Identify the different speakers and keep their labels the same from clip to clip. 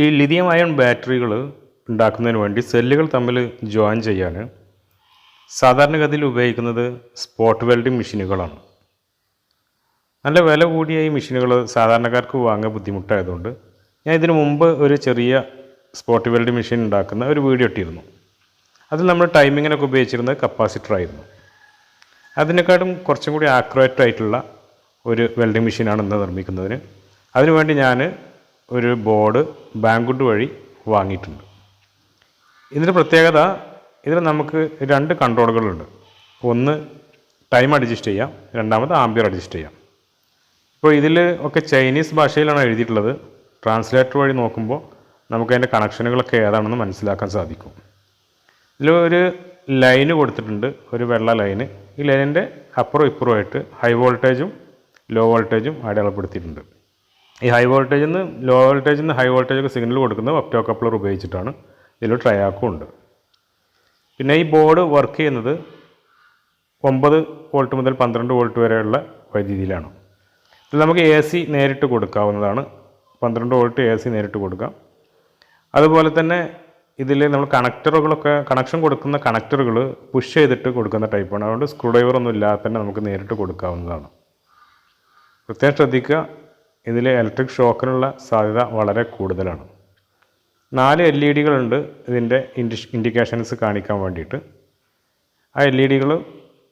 Speaker 1: ഈ lithium ion ബാറ്ററികൾ ഉണ്ടാക്കുന്നതിന് വേണ്ടി സെല്ലുകൾ തമ്മിൽ ജോയിൻ ചെയ്യാൻ സാധാരണഗതിയിൽ ഉപയോഗിക്കുന്നത് സ്പോട്ട് വെൽഡിംഗ് മെഷീനുകളാണ്. നല്ല വില കൂടിയ ഈ മെഷീനുകൾ സാധാരണക്കാർക്ക് വാങ്ങാൻ ബുദ്ധിമുട്ടായതുകൊണ്ട് ഞാൻ ഇതിനു മുമ്പ് ഒരു ചെറിയ സ്പോട്ട് വെൽഡിംഗ് മെഷീൻ ഉണ്ടാക്കുന്ന ഒരു വീഡിയോ ഇട്ടിരുന്നു. അതിൽ നമ്മൾ ടൈമിങ്ങിനൊക്കെ ഉപയോഗിച്ചിരുന്നത് കപ്പാസിറ്റർ ആയിരുന്നു. അതിനെക്കാട്ടും കുറച്ചും കൂടി ആക്യുറേറ്റ് ആയിട്ടുള്ള ഒരു വെൽഡിംഗ് മെഷീനാണ് ഇന്ന് നിർമ്മിക്കുന്നതിന്. അതിനുവേണ്ടി ഞാൻ ഒരു ബോർഡ് ബാങ്കുഡ് വഴി വാങ്ങിയിട്ടുണ്ട്. ഇതിൻ്റെ പ്രത്യേകത, ഇതിൽ നമുക്ക് 2 കൺട്രോളുകളുണ്ട്. ഒന്ന് ടൈം അഡ്ജസ്റ്റ് ചെയ്യാം, രണ്ടാമത് ആംബിയർ അഡ്ജസ്റ്റ് ചെയ്യാം. ഇപ്പോൾ ഇതിൽ ഒക്കെ ചൈനീസ് ഭാഷയിലാണ് എഴുതിയിട്ടുള്ളത്. ട്രാൻസ്ലേറ്റർ വഴി നോക്കുമ്പോൾ നമുക്കതിൻ്റെ കണക്ഷനുകളൊക്കെ ഏതാണെന്ന് മനസ്സിലാക്കാൻ സാധിക്കും. ഇതിൽ ഒരു ലൈന് കൊടുത്തിട്ടുണ്ട്, ഒരു വെള്ള ലൈന്. ഈ ലൈനിൻ്റെ അപ്പുറം ഇപ്പുറമായിട്ട് ഹൈ വോൾട്ടേജും ലോ വോൾട്ടേജും അടയാളപ്പെടുത്തിയിട്ടുണ്ട്. ഈ ഹൈ വോൾട്ടേജിൽ നിന്ന് ലോ വോൾട്ടേജിൽ നിന്ന് ഹൈ വോൾട്ടേജൊക്കെ സിഗ്നൽ കൊടുക്കുന്നത് ഒപ്റ്റോ കപ്ലർ ഉപയോഗിച്ചിട്ടാണ്. ഇതിൽ ട്രയാക്കും ഉണ്ട്. പിന്നെ ഈ ബോർഡ് വർക്ക് ചെയ്യുന്നത് 9 വോൾട്ട് മുതൽ 12 വോൾട്ട് വരെയുള്ള വൈദ്യുതിയിലാണ്. ഇതിൽ നമുക്ക് AC നേരിട്ട് കൊടുക്കാവുന്നതാണ്. 12 വോൾട്ട് AC നേരിട്ട് കൊടുക്കാം. അതുപോലെ തന്നെ ഇതിൽ നമ്മൾ കണക്ഷൻ കൊടുക്കുന്ന കണക്ടറുകൾ പുഷ് ചെയ്തിട്ട് കൊടുക്കുന്ന ടൈപ്പാണ്. അതുകൊണ്ട് സ്ക്രൂ ഡ്രൈവർ ഒന്നും ഇല്ലാതെ തന്നെ നമുക്ക് നേരിട്ട് കൊടുക്കാവുന്നതാണ്. പ്രത്യേകം ശ്രദ്ധിക്കുക, ഇതിൽ ഇലക്ട്രിക് ഷോക്കിനുള്ള സാധ്യത വളരെ കൂടുതലാണ്. 4 LED-കളുണ്ട് ഇതിൻ്റെ ഇൻഡിക്കേഷൻസ് കാണിക്കാൻ വേണ്ടിയിട്ട്. ആ LED-കൾ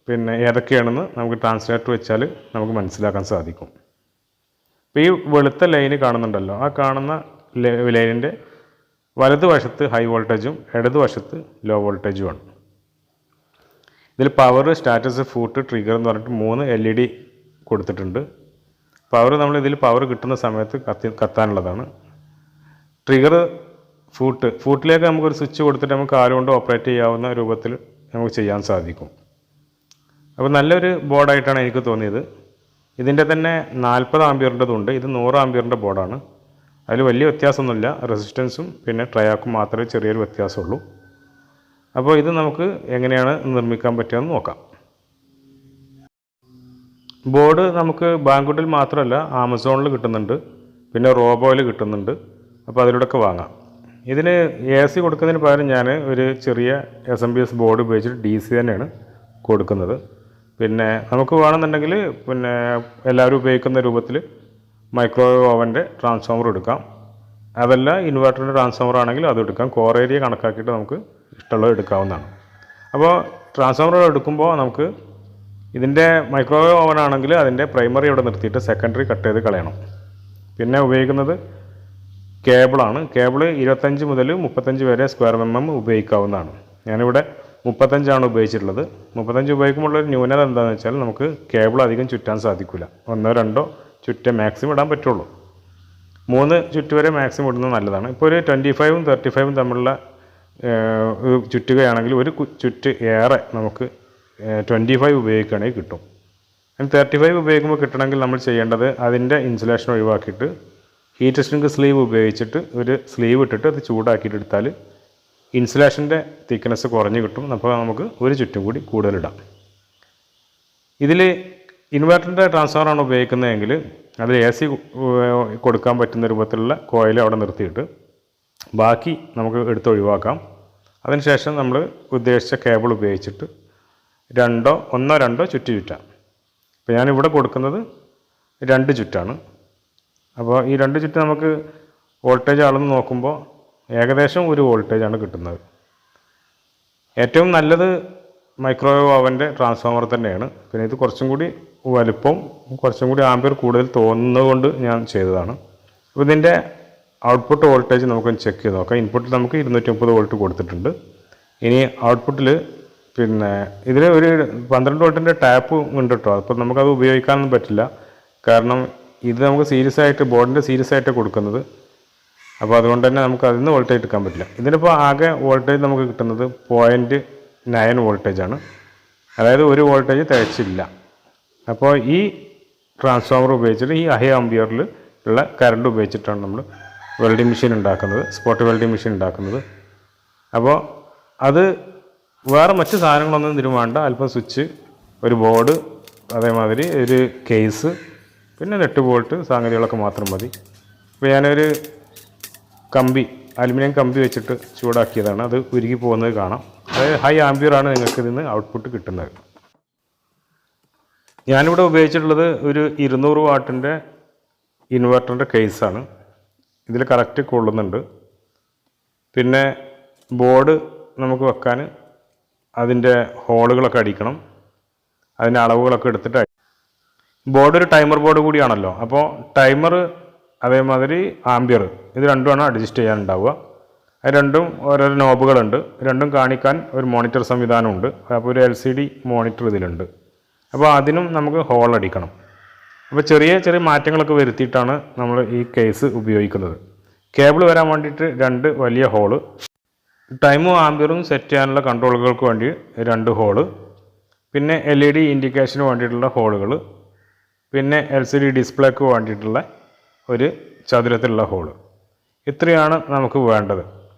Speaker 1: പിന്നെ ഏതൊക്കെയാണെന്ന് നമുക്ക് ട്രാൻസ്ലേറ്റർ വെച്ചാൽ നമുക്ക് മനസ്സിലാക്കാൻ സാധിക്കും. ഇപ്പോൾ ഈ വെളുത്ത ലൈന് കാണുന്നുണ്ടല്ലോ, ആ കാണുന്ന ലൈനിൻ്റെ വലതുവശത്ത് ഹൈ വോൾട്ടേജും ഇടതുവശത്ത് ലോ വോൾട്ടേജുമാണ്. ഇതിൽ പവർ, സ്റ്റാറ്റസ്, ഫൂട്ട്, ട്രിഗർ എന്ന് പറഞ്ഞിട്ട് 3 LED കൊടുത്തിട്ടുണ്ട്. പവർ നമ്മൾ ഇതിൽ പവർ കിട്ടുന്ന സമയത്ത് കത്താനുള്ളതാണ്. ട്രിഗർ ഫൂട്ടിലേക്ക് നമുക്കൊരു സ്വിച്ച് കൊടുത്തിട്ട് നമുക്ക് കാലുകൊണ്ട് ഓപ്പറേറ്റ് ചെയ്യാവുന്ന രൂപത്തിൽ നമുക്ക് ചെയ്യാൻ സാധിക്കും. അപ്പോൾ നല്ലൊരു ബോർഡായിട്ടാണ് എനിക്ക് തോന്നിയത്. ഇതിൻ്റെ തന്നെ 40 ആംപിയറിൻ്റെതുണ്ട്, ഇത് 100 ആംപിയറിൻ്റെ ബോർഡാണ്. അതിൽ വലിയ വ്യത്യാസമൊന്നുമില്ല, റെസിസ്റ്റൻസും പിന്നെ ട്രയാക്കും മാത്രമേ ചെറിയൊരു വ്യത്യാസമുള്ളൂ. അപ്പോൾ ഇത് നമുക്ക് എങ്ങനെയാണ് നിർമ്മിക്കാൻ പറ്റുകയെന്ന് നോക്കാം. ബോർഡ് നമുക്ക് ബാങ്കുഡിൽ മാത്രമല്ല ആമസോണിൽ കിട്ടുന്നുണ്ട്, പിന്നെ റോബോയിൽ കിട്ടുന്നുണ്ട്. അപ്പോൾ അതിലൂടെയൊക്കെ വാങ്ങാം. ഇതിന് AC കൊടുക്കുന്നതിന് പകരം ഞാൻ ഒരു ചെറിയ SMPS ബോർഡ് ഉപയോഗിച്ചിട്ട് DC തന്നെയാണ് കൊടുക്കുന്നത്. പിന്നെ നമുക്ക് വേണമെന്നുണ്ടെങ്കിൽ പിന്നെ എല്ലാവരും ഉപയോഗിക്കുന്ന രൂപത്തിൽ മൈക്രോവേവ് ഓവൻ്റെ ട്രാൻസ്ഫോമർ എടുക്കാം. അതല്ല ഇൻവെർട്ടറിൻ്റെ ട്രാൻസ്ഫോമർ ആണെങ്കിൽ അത് എടുക്കാം. കോർ ഏരിയ കണക്കാക്കിയിട്ട് നമുക്ക് ഇഷ്ടമുള്ളത് എടുക്കാവുന്നതാണ്. അപ്പോൾ ട്രാൻസ്ഫോമർ എടുക്കുമ്പോൾ നമുക്ക് ഇതിൻ്റെ മൈക്രോവേവ് ഓവൻ ആണെങ്കിൽ അതിൻ്റെ പ്രൈമറി ഇവിടെ നിർത്തിയിട്ട് സെക്കൻഡറി കട്ട് ചെയ്ത് കളയണം. പിന്നെ ഉപയോഗിക്കുന്നത് കേബിളാണ്. കേബിൾ 25 മുതൽ 35 വരെ സ്ക്വയർ mm ഉപയോഗിക്കാവുന്നതാണ്. ഞാനിവിടെ 35 ഉപയോഗിച്ചിട്ടുള്ളത്. 35 ഉപയോഗിക്കുമ്പോഴുള്ളൊരു ന്യൂനത എന്താണെന്ന് വെച്ചാൽ നമുക്ക് കേബിൾ അധികം ചുറ്റാൻ സാധിക്കില്ല. 1-2 ചുറ്റേ മാക്സിമം ഇടാൻ പറ്റുള്ളൂ. 3 ചുറ്റ് വരെ മാക്സിമം ഇടുന്നത് നല്ലതാണ്. ഇപ്പോൾ ഒരു 25ഉം 35ഉം തമ്മിലുള്ള ചുറ്റുകയാണെങ്കിൽ ഒരു ചുറ്റ് ഏറെ നമുക്ക് 25 ഉപയോഗിക്കുകയാണെങ്കിൽ കിട്ടും. 35 ഉപയോഗിക്കുമ്പോൾ കിട്ടണമെങ്കിൽ നമ്മൾ ചെയ്യേണ്ടത് അതിൻ്റെ ഇൻസുലേഷൻ ഒഴിവാക്കിയിട്ട് ഹീറ്റ് സ്ട്രിങ്ക് സ്ലീവ് ഉപയോഗിച്ചിട്ട് ഒരു സ്ലീവ് ഇട്ടിട്ട് അത് ചൂടാക്കിയിട്ട് എടുത്താൽ ഇൻസുലേഷൻ്റെ തിക്നെസ് കുറഞ്ഞ് കിട്ടും. അപ്പോൾ നമുക്ക് ഒരു ചുറ്റും കൂടി കൂടുതലിടാം. ഇതിൽ ഇൻവെർട്ടറിൻ്റെ ട്രാൻസ്ഫോമറാണ് ഉപയോഗിക്കുന്നതെങ്കിൽ അതിൽ AC കൊടുക്കാൻ പറ്റുന്ന രൂപത്തിലുള്ള കോയിൽ അവിടെ നിർത്തിയിട്ട് ബാക്കി നമുക്ക് എടുത്ത് ഒഴിവാക്കാം. അതിനുശേഷം നമ്മൾ ഉദ്ദേശിച്ച കേബിൾ ഉപയോഗിച്ചിട്ട് 1-2 ചുറ്റ് ചുറ്റാം. ഇപ്പോൾ ഞാനിവിടെ കൊടുക്കുന്നത് 2 ചുറ്റാണ്. അപ്പോൾ ഈ 2 ചുറ്റ് നമുക്ക് വോൾട്ടേജ് അളന്ന് നോക്കുമ്പോൾ ഏകദേശം ഒരു വോൾട്ടേജാണ് കിട്ടുന്നത്. ഏറ്റവും നല്ലത് മൈക്രോവേവ് ഓവൻ്റെ ട്രാൻസ്ഫോമർ തന്നെയാണ്. പിന്നെ ഇത് കുറച്ചും കൂടി വലുപ്പം, കുറച്ചും കൂടി ആംപിയർ കൂടുതൽ തോന്നുന്നതുകൊണ്ട് ഞാൻ ചെയ്തതാണ്. അപ്പോൾ ഇതിൻ്റെ ഔട്ട്പുട്ട് വോൾട്ടേജ് നമുക്കൊന്ന് ചെക്ക് ചെയ്ത് നോക്കാം. ഇൻപുട്ടിൽ നമുക്ക് 230 വോൾട്ട് കൊടുത്തിട്ടുണ്ട്. ഇനി ഔട്ട്പുട്ടിൽ പിന്നെ ഇതിൽ ഒരു 12 വോൾട്ടിൻ്റെ ടാപ്പ് ഉണ്ട് കേട്ടോ. അപ്പോൾ നമുക്കത് ഉപയോഗിക്കാനൊന്നും പറ്റില്ല. കാരണം ഇത് നമുക്ക് സീരീസ് ആയിട്ട് ബോർഡിൻ്റെ സീരീസ് ആയിട്ട് കൊടുക്കുന്നത്. അപ്പോൾ അതുകൊണ്ട് തന്നെ നമുക്ക് അതിൽ നിന്ന് വോൾട്ടേജ് എടുക്കാൻ പറ്റില്ല. ഇതിനിപ്പോൾ ആകെ വോൾട്ടേജ് നമുക്ക് കിട്ടുന്നത് 0.9 വോൾട്ടേജാണ്. അതായത് ഒരു വോൾട്ടേജ് തികച്ചില്ല. അപ്പോൾ ഈ ട്രാൻസ്ഫോമർ ഉപയോഗിച്ചിട്ട് ഈ ഹൈ ആംപിയറിൽ ഉള്ള കറണ്ട് ഉപയോഗിച്ചിട്ടാണ് നമ്മൾ വെൽഡിംഗ് മെഷീൻ ഉണ്ടാക്കുന്നത്, സ്പോട്ട് വെൽഡിംഗ് മെഷീൻ ഉണ്ടാക്കുന്നത്. അപ്പോൾ അത് വേറെ മറ്റ് സാധനങ്ങളൊന്നും ഇതിന് വേണ്ട. അല്പം സ്വിച്ച്, ഒരു ബോർഡ്, അതേമാതിരി ഒരു കേസ്, പിന്നെ നെറ്റ് ബോൾട്ട് സംഗതികളൊക്കെ മാത്രം മതി. ഇപ്പോൾ ഞാനൊരു കമ്പി അലുമിനിയം കമ്പി വെച്ചിട്ട് ചൂടാക്കിയതാണ്. അത് ഉരുകി പോകുന്നത് കാണാം. അതായത് ഹൈ ആംബിയറാണ് നിങ്ങൾക്ക് ഇതിൽ നിന്ന് ഔട്ട്പുട്ട് കിട്ടുന്നത്. ഞാനിവിടെ ഉപയോഗിച്ചിട്ടുള്ളത് ഒരു 200 വാട്ടിൻ്റെ ഇൻവെർട്ടറിൻ്റെ കേസാണ്. ഇതിൽ കറക്റ്റ് കൊള്ളുന്നുണ്ട്. പിന്നെ ബോർഡ് നമുക്ക് വെക്കാൻ അതിൻ്റെ ഹോളുകളൊക്കെ അടിക്കണം. അതിൻ്റെ അളവുകളൊക്കെ എടുത്തിട്ട് ബോർഡ് ഒരു ടൈമർ ബോർഡ് കൂടിയാണല്ലോ. അപ്പോൾ ടൈമർ അതേമാതിരി ആംബിയർ ഇത് രണ്ടുമാണ് അഡ്ജസ്റ്റ് ചെയ്യാനുണ്ടാവുക. അത് രണ്ടും ഓരോരോ നോബുകളുണ്ട്. രണ്ടും കാണിക്കാൻ ഒരു മോണിറ്റർ സംവിധാനമുണ്ട്. അപ്പോൾ ഒരു LCD മോണിറ്റർ ഇതിലുണ്ട്. അപ്പോൾ അതിനും നമുക്ക് ഹോൾ അടിക്കണം. അപ്പോൾ ചെറിയ ചെറിയ മാറ്റങ്ങളൊക്കെ വരുത്തിയിട്ടാണ് നമ്മൾ ഈ കേസ് ഉപയോഗിക്കുന്നത്. കേബിൾ വരാൻ വേണ്ടിയിട്ട് 2 വലിയ ഹോള്, ടൈമും ആംബിയറും സെറ്റ് ചെയ്യാനുള്ള കൺട്രോളുകൾക്ക് വേണ്ടി 2 ഹോള്, പിന്നെ LED ഇൻഡിക്കേഷന് വേണ്ടിയിട്ടുള്ള ഹോളുകൾ, പിന്നെ LCD ഡിസ്പ്ലേക്ക് വേണ്ടിയിട്ടുള്ള ഒരു ചതുരത്തിലുള്ള ഹോള്. ഇത്രയാണ് നമുക്ക് വേണ്ടത്.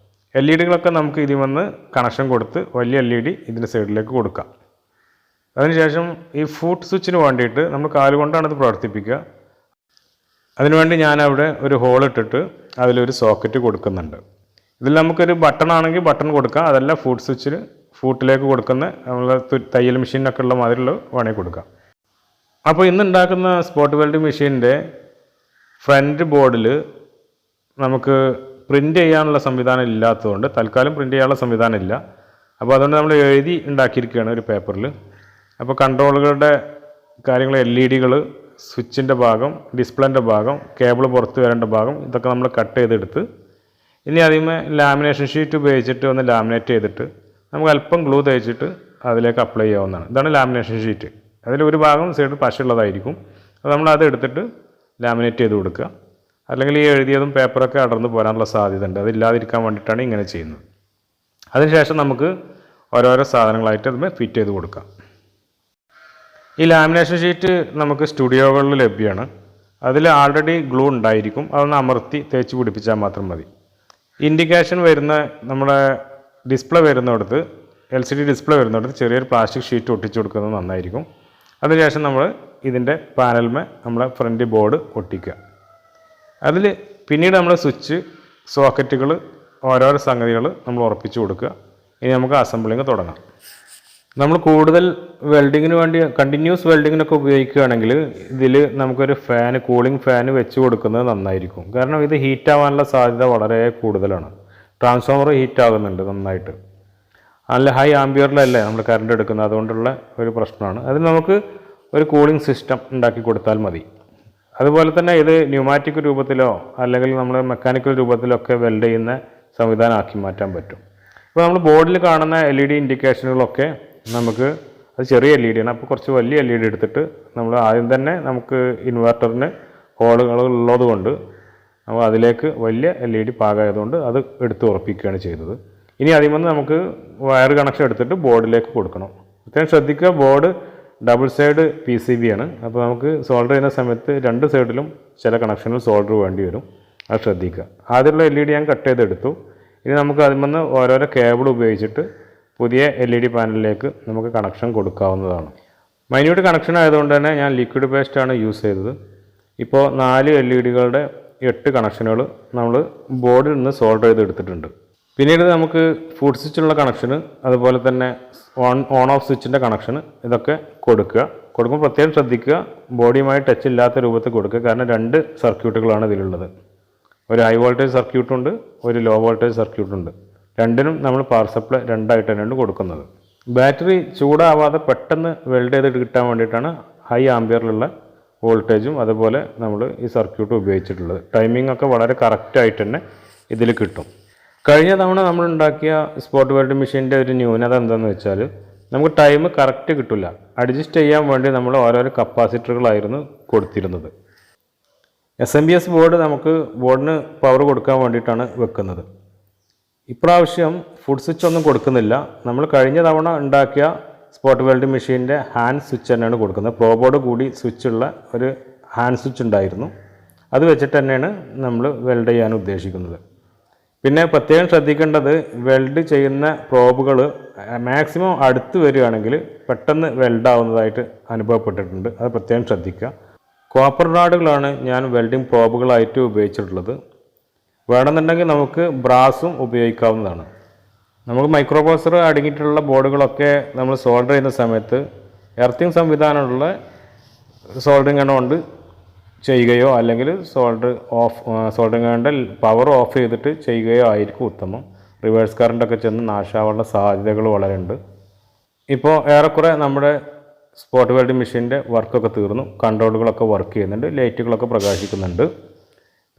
Speaker 1: LED-കളൊക്കെ നമുക്ക് ഇതിൽ വന്ന് കണക്ഷൻ കൊടുത്ത് വലിയ LED ഇതിൻ്റെ സൈഡിലേക്ക് കൊടുക്കാം. അതിനുശേഷം ഈ ഫുട്ട് സ്വിച്ചിന് വേണ്ടിയിട്ട് നമ്മൾ കാലുകൊണ്ടാണ് ഇത് പ്രവർത്തിപ്പിക്കുക. അതിനുവേണ്ടി ഞാനവിടെ ഒരു ഹോൾ ഇട്ടിട്ട് അതിലൊരു സോക്കറ്റ് കൊടുക്കുന്നുണ്ട്. ഇതിൽ നമുക്കൊരു ബട്ടൺ ആണെങ്കിൽ ബട്ടൺ കൊടുക്കാം. അതല്ല ഫുട്ട് സ്വിച്ചിൽ ഫൂട്ടിലേക്ക് കൊടുക്കുന്ന നമ്മൾ തയ്യൽ മെഷീനൊക്കെ ഉള്ള മാതിരിയുള്ള വേണമെങ്കിൽ കൊടുക്കാം. അപ്പോൾ ഇന്നുണ്ടാക്കുന്ന സ്പോട്ട് വെൽഡിംഗ് മെഷീൻ്റെ ഫ്രണ്ട് ബോർഡിൽ നമുക്ക് പ്രിൻ്റ് ചെയ്യാനുള്ള സംവിധാനം ഇല്ലാത്തതുകൊണ്ട് തൽക്കാലം പ്രിൻ്റ് ചെയ്യാനുള്ള സംവിധാനം ഇല്ല. അപ്പോൾ അതുകൊണ്ട് നമ്മൾ എഴുതി ഉണ്ടാക്കിയിരിക്കുകയാണ് ഒരു പേപ്പറിൽ. അപ്പോൾ കൺട്രോളുകളുടെ കാര്യങ്ങൾ, LED-കൾ, സ്വിച്ചിൻ്റെ ഭാഗം, ഡിസ്പ്ലേൻ്റെ ഭാഗം, കേബിൾ പുറത്ത് വരേണ്ട ഭാഗം, ഇതൊക്കെ നമ്മൾ കട്ട് ചെയ്തെടുത്ത് ഇനി അതിന്മേ ലാമിനേഷൻ ഷീറ്റ് ഉപയോഗിച്ചിട്ട് ഒന്ന് ലാമിനേറ്റ് ചെയ്തിട്ട് നമുക്ക് അല്പം ഗ്ലൂ തേച്ചിട്ട് അതിലേക്ക് അപ്ലൈ ചെയ്യാവുന്നതാണ്. ഇതാണ് ലാമിനേഷൻ ഷീറ്റ്. അതിൽ ഒരു ഭാഗം സൈഡ് പശയുള്ളതായിരിക്കും. അത് നമ്മൾ അത് എടുത്തിട്ട് ലാമിനേറ്റ് ചെയ്ത് കൊടുക്കുക. അല്ലെങ്കിൽ ഈ എഴുതിയതും പേപ്പറൊക്കെ അടർന്ന് പോരാനുള്ള സാധ്യത ഉണ്ട്. അതില്ലാതിരിക്കാൻ വേണ്ടിയിട്ടാണ് ഇങ്ങനെ ചെയ്യുന്നത്. അതിനുശേഷം നമുക്ക് ഓരോരോ സാധനങ്ങളായിട്ട് അതിന്മേൽ ഫിറ്റ് ചെയ്ത് കൊടുക്കാം. ഈ ലാമിനേഷൻ ഷീറ്റ് നമുക്ക് സ്റ്റുഡിയോകളിൽ ലഭ്യമാണ്. അതിൽ ആൾറെഡി ഗ്ലൂ ഉണ്ടായിരിക്കും. അതൊന്ന് അമർത്തി തേച്ച് പിടിപ്പിച്ചാൽ മാത്രം മതി. ഇൻഡിക്കേഷൻ വരുന്ന നമ്മുടെ ഡിസ്പ്ലേ വരുന്നിടത്ത്, LCD ഡിസ്പ്ലേ വരുന്നിടത്ത് ചെറിയൊരു പ്ലാസ്റ്റിക് ഷീറ്റ് ഒട്ടിച്ചു കൊടുക്കുന്നത് നന്നായിരിക്കും. അതിനുശേഷം നമ്മൾ ഇതിൻ്റെ പാനൽമേ നമ്മളെ ഫ്രണ്ട് ബോർഡ് ഒട്ടിക്കുക. അതിൽ പിന്നീട് നമ്മൾ സ്വിച്ച്, സോക്കറ്റുകൾ, ഓരോരോ സംഗതികൾ നമ്മൾ ഉറപ്പിച്ചു കൊടുക്കുക. ഇനി നമുക്ക് അസംബ്ലിങ് തുടങ്ങാം. നമ്മൾ കൂടുതൽ വെൽഡിങ്ങിന് വേണ്ടി കണ്ടിന്യൂസ് വെൽഡിങ്ങിനൊക്കെ ഉപയോഗിക്കുകയാണെങ്കിൽ ഇതിൽ നമുക്കൊരു ഫാന്, കൂളിംഗ് ഫാന് വെച്ച് കൊടുക്കുന്നത് നന്നായിരിക്കും. കാരണം ഇത് ഹീറ്റ് ആവാനുള്ള സാധ്യത വളരെ കൂടുതലാണ്. ട്രാൻസ്ഫോമർ ഹീറ്റ് ആകുന്നുണ്ട് നന്നായിട്ട്. നല്ല ഹൈ ആംബിയറിലല്ലേ നമ്മൾ കറണ്ട് എടുക്കുന്നത്. അതുകൊണ്ടുള്ള ഒരു പ്രശ്നമാണ്. അതിന് നമുക്ക് ഒരു കൂളിംഗ് സിസ്റ്റം ഉണ്ടാക്കി കൊടുത്താൽ മതി. അതുപോലെ തന്നെ ഇത് ന്യൂമാറ്റിക് രൂപത്തിലോ അല്ലെങ്കിൽ നമ്മൾ മെക്കാനിക്കൽ രൂപത്തിലോ ഒക്കെ വെൽഡ് ചെയ്യുന്ന സംവിധാനമാക്കി മാറ്റാൻ പറ്റും. ഇപ്പോൾ നമ്മൾ ബോർഡിൽ കാണുന്ന LED ഇൻഡിക്കേഷനുകളൊക്കെ നമുക്ക് അത് ചെറിയ LED ആണ്. അപ്പോൾ കുറച്ച് വലിയ LED എടുത്തിട്ട് നമ്മൾ ആദ്യം തന്നെ നമുക്ക് ഇൻവെർട്ടറിന് ഹോളുകൾ ഉള്ളത് കൊണ്ട് നമ്മൾ അതിലേക്ക് വലിയ LED പാകമായതുകൊണ്ട് അത് എടുത്ത് ഉറപ്പിക്കുകയാണ് ചെയ്തത്. ഇനി അതിൽ നിന്ന് നമുക്ക് വയർ കണക്ഷൻ എടുത്തിട്ട് ബോർഡിലേക്ക് കൊടുക്കണം. പ്രത്യേകം ശ്രദ്ധിക്കുക, ബോർഡ് ഡബിൾ സൈഡ് PCB ആണ്. അപ്പോൾ നമുക്ക് സോൾഡർ ചെയ്യുന്ന സമയത്ത് 2 സൈഡിലും ചില കണക്ഷനിൽ സോൾഡർ വേണ്ടി വരും. അത് ശ്രദ്ധിക്കുക. ആദ്യമുള്ള LED ഞാൻ കട്ട് ചെയ്തെടുത്തു. ഇനി നമുക്ക് അതിൽ നിന്ന് ഓരോരോ കേബിൾ ഉപയോഗിച്ചിട്ട് പുതിയ LED പാനലിലേക്ക് നമുക്ക് കണക്ഷൻ കൊടുക്കാവുന്നതാണ്. മൈന്യൂട്ട് കണക്ഷൻ ആയതുകൊണ്ട് തന്നെ ഞാൻ ലിക്വിഡ് പേസ്റ്റാണ് യൂസ് ചെയ്തത്. ഇപ്പോൾ 4 LED-കളുടെ 8 കണക്ഷനുകൾ നമ്മൾ ബോർഡിൽ നിന്ന് സോൾഡർ ചെയ്തെടുത്തിട്ടുണ്ട്. പിന്നീട് നമുക്ക് ഫുഡ് സ്വിച്ചിലുള്ള കണക്ഷന്, അതുപോലെ തന്നെ ഓൺ ഓഫ് സ്വിച്ചിൻ്റെ കണക്ഷന് ഇതൊക്കെ കൊടുക്കുമ്പോൾ പ്രത്യേകം ശ്രദ്ധിക്കുക, ബോഡിയുമായി ടച്ച് ഇല്ലാത്ത രൂപത്തിൽ കൊടുക്കുക. കാരണം 2 സർക്യൂട്ടുകളാണ് ഇതിലുള്ളത്. ഒരു ഹൈ വോൾട്ടേജ് സർക്യൂട്ടുണ്ട്, ഒരു ലോ വോൾട്ടേജ് സർക്യൂട്ടുണ്ട്. രണ്ടിനും നമ്മൾ പവർ സപ്ലൈ 2 ആയിട്ട് തന്നെയാണ് കൊടുക്കുന്നത്. ബാറ്ററി ചൂടാവാതെ പെട്ടെന്ന് വെൽഡ് ചെയ്തിട്ട് കിട്ടാൻ വേണ്ടിയിട്ടാണ് ഹൈ ആംബിയറിലുള്ള വോൾട്ടേജും അതുപോലെ നമ്മൾ ഈ സർക്യൂട്ട് ഉപയോഗിച്ചിട്ടുള്ളത്. ടൈമിംഗ് ഒക്കെ വളരെ കറക്റ്റായിട്ട് തന്നെ ഇതിൽ കിട്ടും. കഴിഞ്ഞ തവണ നമ്മൾ ഉണ്ടാക്കിയ സ്പോട്ട് വെൽഡിംഗ് മെഷീൻ്റെ ഒരു ന്യൂനത എന്താണെന്ന് വെച്ചാൽ നമുക്ക് ടൈം കറക്റ്റ് കിട്ടില്ല. അഡ്ജസ്റ്റ് ചെയ്യാൻ വേണ്ടി നമ്മൾ ഓരോരോ കപ്പാസിറ്ററുകളായിരുന്നു കൊടുത്തിരുന്നത്. SMBS ബോർഡ് നമുക്ക് ബോർഡിന് പവർ കൊടുക്കാൻ വേണ്ടിയിട്ടാണ് വെക്കുന്നത്. ഇപ്രാവശ്യം ഫുഡ് സ്വിച്ച് ഒന്നും കൊടുക്കുന്നില്ല. നമ്മൾ കഴിഞ്ഞ തവണ ഉണ്ടാക്കിയ സ്പോട്ട് വെൽഡിംഗ് മെഷീൻ്റെ ഹാൻഡ് സ്വിച്ച് തന്നെയാണ് കൊടുക്കുന്നത്. പ്രോ ബോർഡ് കൂടി സ്വിച്ചുള്ള ഒരു ഹാൻഡ് സ്വിച്ച് ഉണ്ടായിരുന്നു. അത് വെച്ചിട്ട് തന്നെയാണ് നമ്മൾ വെൽഡ് ചെയ്യാൻ ഉദ്ദേശിക്കുന്നത്. പിന്നെ പ്രത്യേകം ശ്രദ്ധിക്കേണ്ടത്, വെൽഡ് ചെയ്യുന്ന പ്രോബുകൾ മാക്സിമം അടുത്ത് വരികയാണെങ്കിൽ പെട്ടെന്ന് വെൽഡാവുന്നതായിട്ട് അനുഭവപ്പെട്ടിട്ടുണ്ട്. അത് പ്രത്യേകം ശ്രദ്ധിക്കുക. കോപ്പർ റാഡുകളാണ് ഞാൻ വെൽഡിംഗ് പ്രോബുകളായിട്ട് ഉപയോഗിച്ചിട്ടുള്ളത്. വേണമെന്നുണ്ടെങ്കിൽ നമുക്ക് ബ്രാസും ഉപയോഗിക്കാവുന്നതാണ്. നമുക്ക് മൈക്രോ പ്രോസസ്സർ അടങ്ങിയിട്ടുള്ള ബോർഡുകളൊക്കെ നമ്മൾ സോൾഡർ ചെയ്യുന്ന സമയത്ത് എർത്തിങ് സംവിധാനമുള്ള സോൾഡറിങ് ഗൺ കൊണ്ട് ചെയ്യുകയോ അല്ലെങ്കിൽ സോൾഡറിങ് ഗണ്ണിൻ്റെ പവർ ഓഫ് ചെയ്തിട്ട് ചെയ്യുകയോ ആയിരിക്കും ഉത്തമം. റിവേഴ്സ് കറണ്ടൊക്കെ ചെന്ന് നാശാവാനുള്ള സാധ്യതകൾ വളരെ ഉണ്ട്. ഇപ്പോൾ ഏറെക്കുറെ നമ്മുടെ സ്പോട്ട് വെൽഡിംഗ് മെഷീൻ്റെ വർക്കൊക്കെ തീർന്നു. കൺട്രോളുകളൊക്കെ വർക്ക് ചെയ്യുന്നുണ്ട്, ലൈറ്റുകളൊക്കെ പ്രകാശിക്കുന്നുണ്ട്.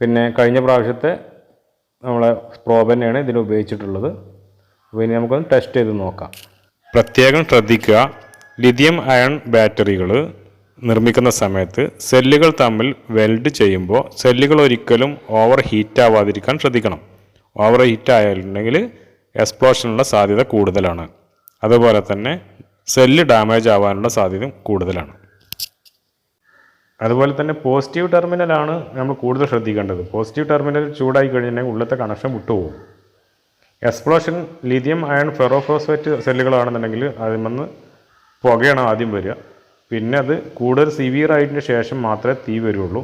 Speaker 1: പിന്നെ കഴിഞ്ഞ പ്രാവശ്യത്തെ നമ്മളെ പ്രോബ് തന്നെയാണ് ഇതിന് ഉപയോഗിച്ചിട്ടുള്ളത്. അപ്പോൾ ഇനി നമുക്കൊന്ന് ടെസ്റ്റ് ചെയ്ത് നോക്കാം. പ്രത്യേകം ശ്രദ്ധിക്കുക, ലിഥിയം അയൺ ബാറ്ററികൾ നിർമ്മിക്കുന്ന സമയത്ത് സെല്ലുകൾ തമ്മിൽ വെൽഡ് ചെയ്യുമ്പോൾ സെല്ലുകൾ ഒരിക്കലും ഓവർ ഹീറ്റ് ആവാതിരിക്കാൻ ശ്രദ്ധിക്കണം. ഓവർ ഹീറ്റ് ആയിട്ടുണ്ടെങ്കിൽ എക്സ്പ്ലോഷനുള്ള സാധ്യത കൂടുതലാണ്. അതുപോലെ തന്നെ സെല്ല് ഡാമേജ് ആവാനുള്ള സാധ്യതയും കൂടുതലാണ്. അതുപോലെ തന്നെ പോസിറ്റീവ് ടെർമിനലാണ് നമ്മൾ കൂടുതൽ ശ്രദ്ധിക്കേണ്ടത്. പോസിറ്റീവ് ടെർമിനൽ ചൂടായി കഴിഞ്ഞിട്ടുണ്ടെങ്കിൽ ഉള്ളത്തെ കണക്ഷൻ വിട്ടുപോകും. എക്സ്പ്ലോഷൻ ലിഥിയം അയൺ ഫെറോഫോസ്ഫേറ്റ് സെല്ലുകളാണെന്നുണ്ടെങ്കിൽ അതിൽ നിന്ന് പുകയാണ് ആദ്യം വരിക. പിന്നെ അത് കൂടുതൽ സിവിയർ ആയതിന് ശേഷം മാത്രമേ തീ വരുള്ളൂ.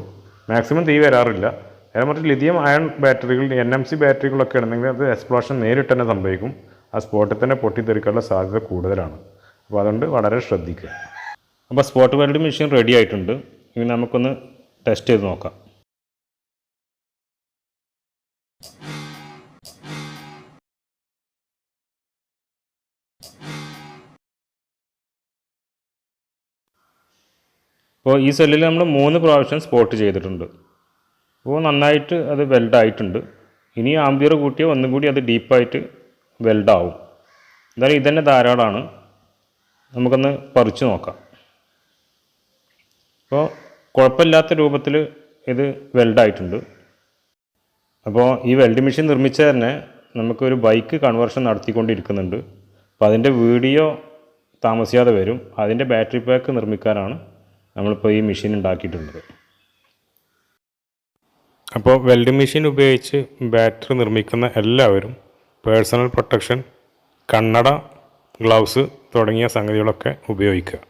Speaker 1: മാക്സിമം തീ വരാറില്ല. നേരെ മറിച്ച് ലിഥിയം അയൺ ബാറ്ററികൾ NMC ബാറ്ററികളൊക്കെ ആണെന്നെങ്കിൽ അത് എക്സ്പ്ലോഷൻ നേരിട്ട് തന്നെ സംഭവിക്കും. ആ സ്പോട്ടിൽ തന്നെ പൊട്ടിത്തെറിക്കാനുള്ള സാധ്യത കൂടുതലാണ്. അപ്പോൾ അതുകൊണ്ട് വളരെ ശ്രദ്ധിക്കുക. അപ്പോൾ സ്പോട്ട് വെൽഡിംഗ് മെഷീൻ റെഡി ആയിട്ടുണ്ട്. ഇനി നമുക്കൊന്ന് ടെസ്റ്റ് ചെയ്ത് നോക്കാം. അപ്പോൾ ഈ സെല്ലിൽ നമ്മൾ 3 പ്രാവശ്യം സ്പോട്ട് ചെയ്തിട്ടുണ്ട്. അപ്പോൾ നന്നായിട്ട് അത് വെൽഡായിട്ടുണ്ട്. ഇനി ആംബിയർ കൂട്ടിയാൽ ഒന്നും കൂടി അത് ഡീപ്പായിട്ട് വെൽഡാവും. എന്തായാലും ഇതന്നെ ധാരാളമാണ്. നമുക്കൊന്ന് പറിച്ചു നോക്കാം. അപ്പോൾ കുഴപ്പമില്ലാത്ത രൂപത്തിൽ ഇത് വെൽഡായിട്ടുണ്ട്. അപ്പോൾ ഈ വെൽഡിംഗ് മെഷീൻ നിർമ്മിച്ച തന്നെ നമുക്കൊരു ബൈക്ക് കൺവേർഷൻ നടത്തിക്കൊണ്ടിരിക്കുന്നുണ്ട്. അപ്പോൾ അതിൻ്റെ വീഡിയോ താമസിയാതെ വരും. അതിൻ്റെ ബാറ്ററി പാക്ക് നിർമ്മിക്കാനാണ് നമ്മളിപ്പോൾ ഈ മെഷീൻ ഉണ്ടാക്കിയിട്ടുള്ളത്. അപ്പോൾ വെൽഡിംഗ് മെഷീൻ ഉപയോഗിച്ച് ബാറ്ററി നിർമ്മിക്കുന്ന എല്ലാവരും പേഴ്സണൽ പ്രൊട്ടക്ഷൻ, കണ്ണട, ഗ്ലൗസ് തുടങ്ങിയ സംഗതികളൊക്കെ ഉപയോഗിക്കുക.